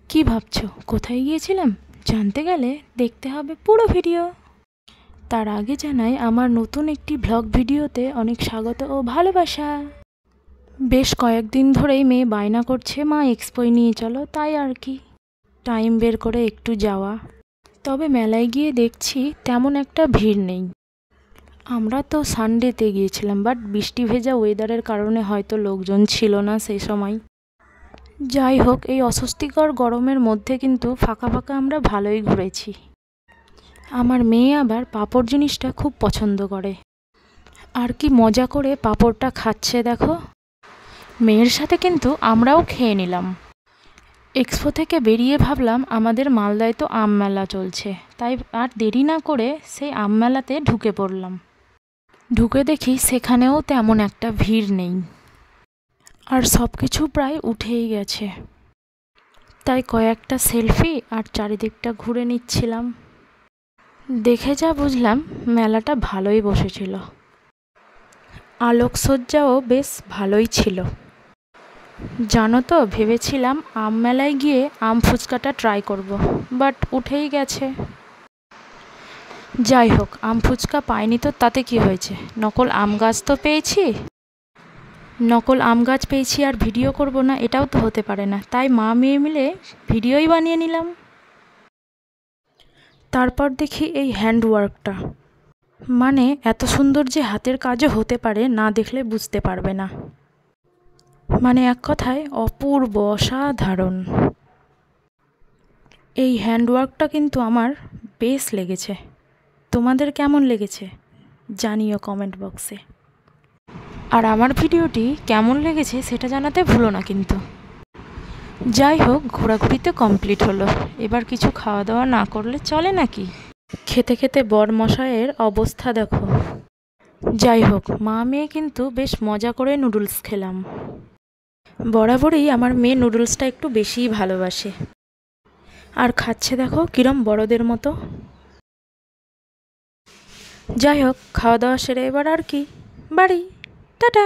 কি ভাবছো কোথায় গিয়েছিলাম? জানতে গেলে দেখতে হবে পুরো ভিডিও। তার আগে জানাই আমার নতুন একটি ব্লগ ভিডিওতে অনেক স্বাগত ও ভালোবাসা। বেশ কয়েকদিন ধরেই মেয়ে বায়না করছে মা এক্সপোয় নিয়ে চলো, তাই আর কি টাইম বের করে একটু যাওয়া। তবে মেলায় গিয়ে দেখছি তেমন একটা ভিড় নেই। আমরা তো সানডেতে গিয়েছিলাম, বাট বৃষ্টি ভেজা ওয়েদারের কারণে হয়তো লোকজন ছিল না সেই সময়। যাই হোক, এই অস্বস্তিকর গরমের মধ্যে কিন্তু ফাঁকা ফাঁকা আমরা ভালোই ঘুরেছি। আমার মেয়ে আবার পাঁপড় জিনিসটা খুব পছন্দ করে, আর কি মজা করে পাঁপড়টা খাচ্ছে দেখো। মেয়ের সাথে কিন্তু আমরাও খেয়ে নিলাম। এক্সপো থেকে বেরিয়ে ভাবলাম আমাদের মালদায় তো আম মেলা চলছে, তাই আর দেরি না করে সেই আম মেলাতে ঢুকে পড়লাম। ঢুকে দেখি সেখানেও তেমন একটা ভিড় নেই, আর সব কিছু প্রায় উঠেই গেছে। তাই কয়েকটা সেলফি আর চারিদিকটা ঘুরে নিচ্ছিলাম। দেখে যা বুঝলাম মেলাটা ভালোই বসেছিল, আলোকসজ্জাও বেশ ভালোই ছিল। জানো তো, ভেবেছিলাম আম মেলায় গিয়ে আম ফুচকাটা ট্রাই করব, বাট উঠেই গেছে। যাই হোক, আম ফুচকা পাইনি তো তাতে কি হয়েছে, নকল আম গাছ তো পেয়েছি। নকল আম গাছ পেয়েছি আর ভিডিও করব না, এটাও তো হতে পারে না। তাই মা মেয়ে মিলে ভিডিওই বানিয়ে নিলাম। তারপর দেখি এই হ্যান্ডওয়ার্কটা, মানে এত সুন্দর যে হাতের কাজও হতে পারে, না দেখলে বুঝতে পারবে না। মানে এক কথায় অপূর্ব, অসাধারণ। এই হ্যান্ডওয়ার্কটা কিন্তু আমার বেশ লেগেছে। তোমাদের কেমন লেগেছে জানিও কমেন্ট বক্সে। আর আমার ভিডিওটি কেমন লেগেছে সেটা জানাতে ভুলো না কিন্তু। যাই হোক, ঘোরাঘুরিতে কমপ্লিট হলো। এবার কিছু খাওয়া দাওয়া না করলে চলে নাকি। খেতে খেতে বরমশাইয়ের অবস্থা দেখো। যাই হোক, মা মেয়ে কিন্তু বেশ মজা করে নুডলস খেলাম। বরাবরই আমার মেয়ে নুডলসটা একটু বেশিই ভালোবাসে, আর খাচ্ছে দেখো কিরম বড়দের মতো। যাই হোক, খাওয়া দাওয়া সেরে এবার আর কি বাড়ি। টাটা।